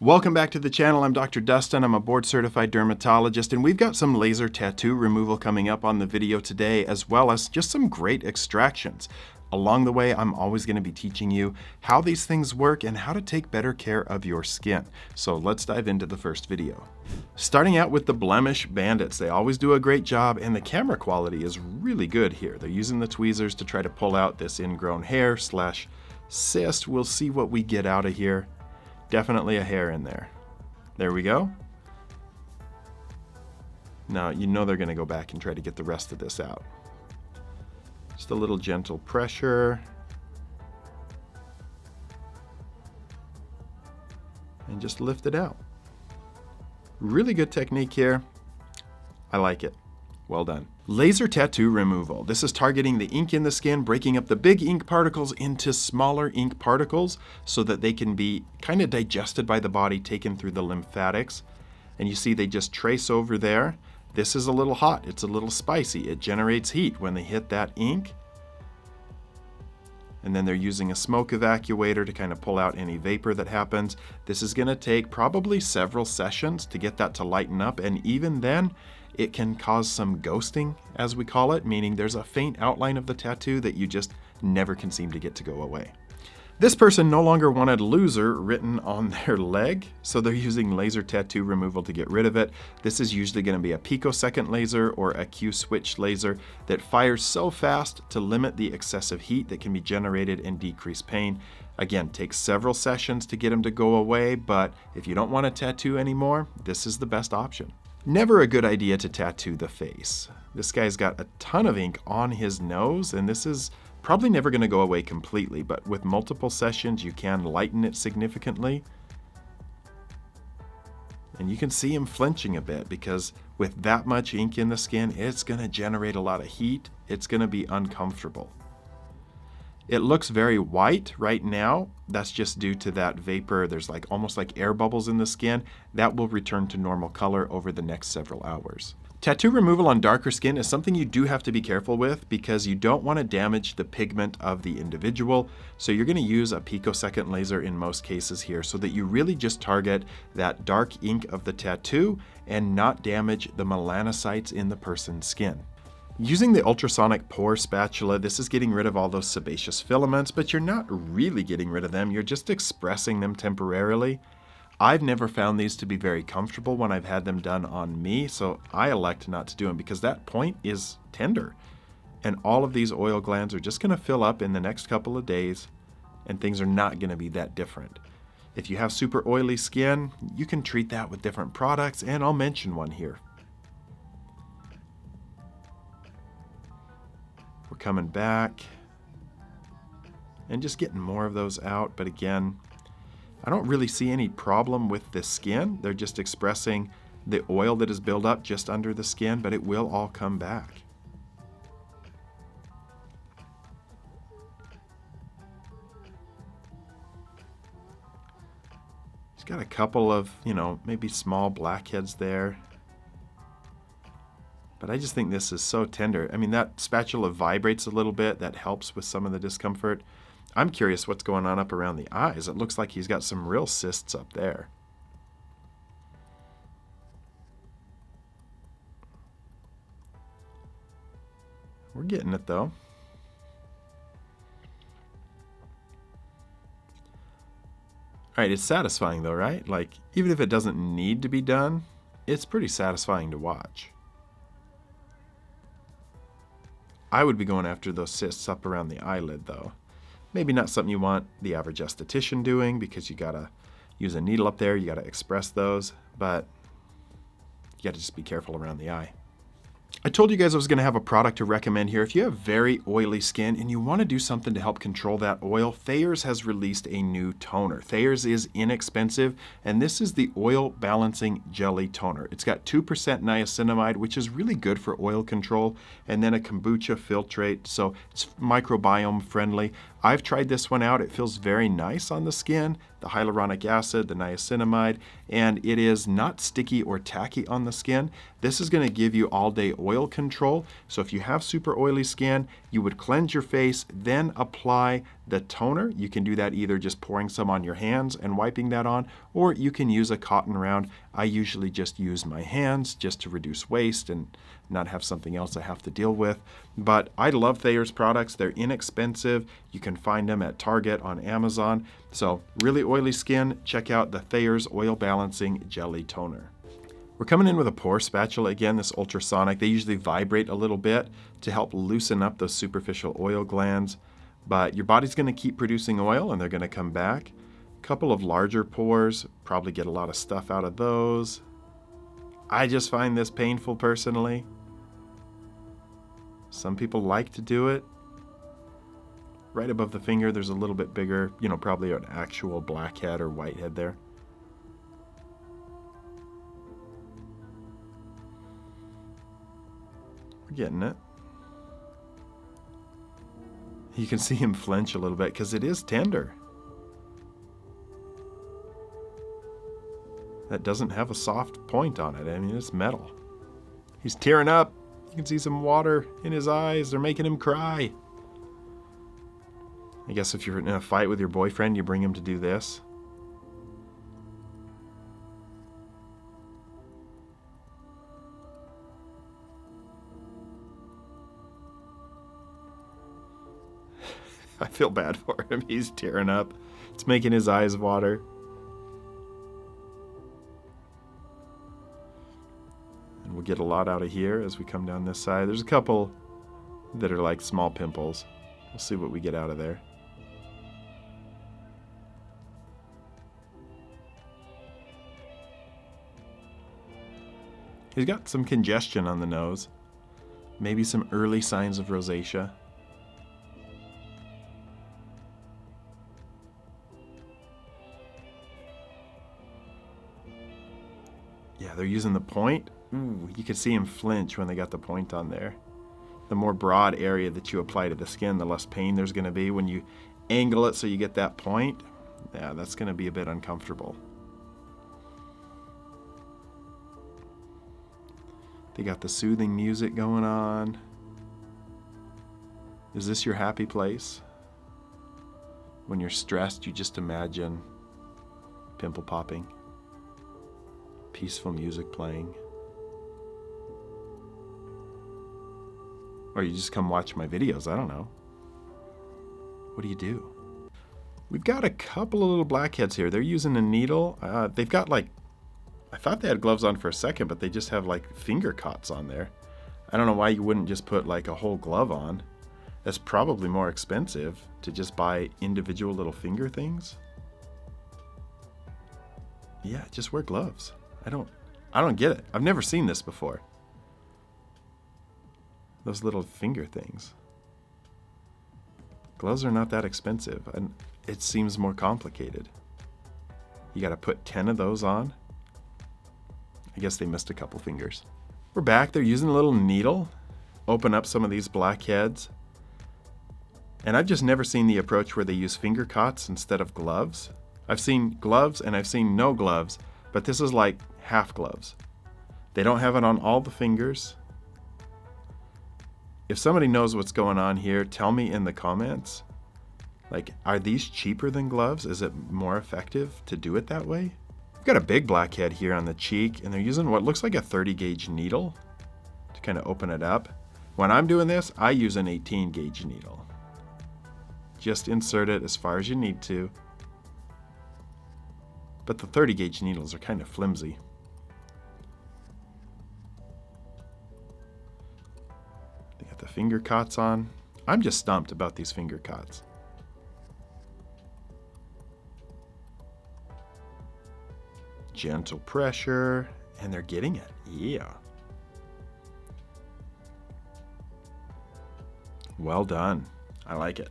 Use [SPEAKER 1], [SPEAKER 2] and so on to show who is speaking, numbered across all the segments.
[SPEAKER 1] Welcome back to the channel. I'm Dr. Dustin. I'm a board-certified dermatologist, and we've got some laser tattoo removal coming up on the video today, as well as just some great extractions. Along the way, I'm always going to be teaching you how these things work and how to take better care of your skin. So let's dive into the first video. Starting out with the Blemish Bandits. They always do a great job, and the camera quality is really good here. They're using the tweezers to try to pull out this ingrown hair slash cyst. We'll see what we get out of here. Definitely a hair in there. There we go. Now, you know they're going to go back and try to get the rest of this out. Just a little gentle pressure. And just lift it out. Really good technique here. I like it. Well done. Laser tattoo removal. This is targeting the ink in the skin, breaking up the big ink particles into smaller ink particles so that they can be kind of digested by the body, taken through the lymphatics. And you see they just trace over there. This is a little hot. It's a little spicy. It generates heat when they hit that ink. And then they're using a smoke evacuator to kind of pull out any vapor that happens. This is going to take probably several sessions to get that to lighten up, and even then, it can cause some ghosting, as we call it, meaning there's a faint outline of the tattoo that you just never can seem to get to go away. This person no longer wanted loser written on their leg, so they're using laser tattoo removal to get rid of it. This is usually going to be a picosecond laser or a Q-switch laser that fires so fast to limit the excessive heat that can be generated and decrease pain. Again, takes several sessions to get them to go away, but if you don't want a tattoo anymore, this is the best option. Never a good idea to tattoo the face. This guy's got a ton of ink on his nose, and this is probably never going to go away completely, but with multiple sessions, you can lighten it significantly. And you can see him flinching a bit because with that much ink in the skin, it's going to generate a lot of heat. It's going to be uncomfortable. It looks very white right now. That's just due to that vapor. There's like almost like air bubbles in the skin. That will return to normal color over the next several hours. Tattoo removal on darker skin is something you do have to be careful with because you don't want to damage the pigment of the individual. So you're going to use a picosecond laser in most cases here so that you really just target that dark ink of the tattoo and not damage the melanocytes in the person's skin. Using the ultrasonic pore spatula, this is getting rid of all those sebaceous filaments, but you're not really getting rid of them. You're just expressing them temporarily. I've never found these to be very comfortable when I've had them done on me, so I elect not to do them because that point is tender. And all of these oil glands are just going to fill up in the next couple of days, and things are not going to be that different. If you have super oily skin, you can treat that with different products, and I'll mention one here. We're coming back and just getting more of those out, but again, I don't really see any problem with the skin. They're just expressing the oil that is built up just under the skin, but it will all come back. He's got a couple of, maybe small blackheads there. But I just think this is so tender. I mean, that spatula vibrates a little bit. That helps with some of the discomfort. I'm curious what's going on up around the eyes. It looks like he's got some real cysts up there. We're getting it though. All right, it's satisfying though, right? Like, even if it doesn't need to be done, it's pretty satisfying to watch. I would be going after those cysts up around the eyelid though. Maybe not something you want the average esthetician doing because you gotta use a needle up there, you gotta express those, but you gotta just be careful around the eye. I told you guys I was going to have a product to recommend here. If you have very oily skin and you want to do something to help control that oil, Thayer's has released a new toner. Thayer's is inexpensive, and this is the Oil Balancing Jelly Toner. It's got 2% niacinamide, which is really good for oil control, and then a kombucha filtrate, so it's microbiome friendly. I've tried this one out. It feels very nice on the skin, the hyaluronic acid, the niacinamide, and it is not sticky or tacky on the skin. This is going to give you all day oil control. So if you have super oily skin, you would cleanse your face, then apply the toner. You can do that either just pouring some on your hands and wiping that on, or you can use a cotton round. I usually just use my hands just to reduce waste and not have something else I have to deal with. But I love Thayer's products. They're inexpensive. You can find them at Target, on Amazon. So really oily skin, check out the Thayer's Oil Balancing Jelly Toner. We're coming in with a Pore spatula again, this Ultrasonic. They usually vibrate a little bit to help loosen up those superficial oil glands. But your body's going to keep producing oil and they're going to come back. A couple of larger pores, probably get a lot of stuff out of those. I just find this painful personally. Some people like to do it. Right above the finger, there's a little bit bigger, probably an actual blackhead or whitehead there. We're getting it. You can see him flinch a little bit because it is tender. That doesn't have a soft point on it. I mean, it's metal. He's tearing up. You can see some water in his eyes. They're making him cry. I guess if you're in a fight with your boyfriend, you bring him to do this. I feel bad for him. He's tearing up. It's making his eyes water. And we'll get a lot out of here as we come down this side. There's a couple that are like small pimples. We'll see what we get out of there. He's got some congestion on the nose. Maybe some early signs of rosacea. Yeah, they're using the point. Ooh, you can see him flinch when they got the point on there. The more broad area that you apply to the skin, the less pain there's going to be. When you angle it so you get that point, yeah, that's going to be a bit uncomfortable. They got the soothing music going on. Is this your happy place? When you're stressed, you just imagine pimple popping, peaceful music playing. Or you just come watch my videos, I don't know. What do you do? We've got a couple of little blackheads here. They're using a needle. They've got I thought they had gloves on for a second, but they just have finger cots on there. I don't know why you wouldn't just put a whole glove on. That's probably more expensive to just buy individual little finger things. Yeah, just wear gloves. I don't get it. I've never seen this before. Those little finger things. Gloves are not that expensive, and it seems more complicated. You got to put 10 of those on. I guess they missed a couple fingers. We're back. They're using a little needle. Open up some of these blackheads. And I've just never seen the approach where they use finger cots instead of gloves. I've seen gloves and I've seen no gloves, but this is like half gloves. They don't have it on all the fingers. If somebody knows what's going on here, tell me in the comments. Are these cheaper than gloves? Is it more effective to do it that way? We've got a big blackhead here on the cheek, and they're using what looks like a 30 gauge needle to kind of open it up. When I'm doing this, I use an 18 gauge needle. Just insert it as far as you need to. But the 30 gauge needles are kind of flimsy. They got the finger cots on. I'm just stumped about these finger cots. Gentle pressure, and they're getting it. Yeah. Well done. I like it.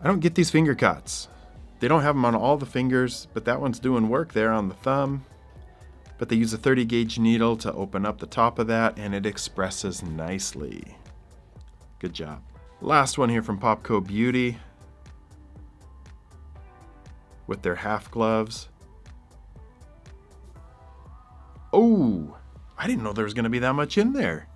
[SPEAKER 1] I don't get these finger cots. They don't have them on all the fingers, but that one's doing work there on the thumb. But they use a 30 gauge needle to open up the top of that, and it expresses nicely. Good job. Last one here from Popco Beauty. with their half gloves. Oh, I didn't know there was going to be that much in there.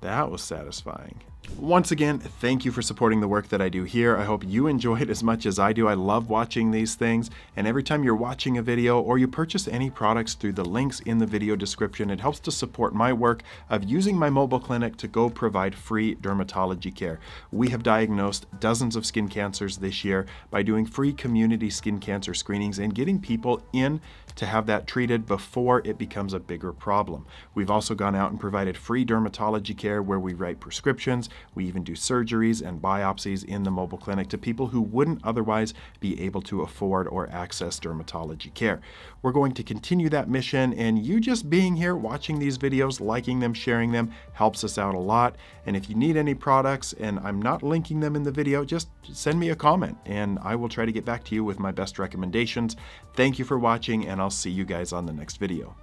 [SPEAKER 1] That was satisfying. Once again, thank you for supporting the work that I do here. I hope you enjoy it as much as I do. I love watching these things, and every time you're watching a video or you purchase any products through the links in the video description, it helps to support my work of using my mobile clinic to go provide free dermatology care. We have diagnosed dozens of skin cancers this year by doing free community skin cancer screenings and getting people in to have that treated before it becomes a bigger problem. We've also gone out and provided free dermatology care where we write prescriptions. We even do surgeries and biopsies in the mobile clinic to people who wouldn't otherwise be able to afford or access dermatology care. We're going to continue that mission, and you just being here, watching these videos, liking them, sharing them, helps us out a lot. And if you need any products and I'm not linking them in the video, just send me a comment and I will try to get back to you with my best recommendations. Thank you for watching, and I'll see you guys on the next video.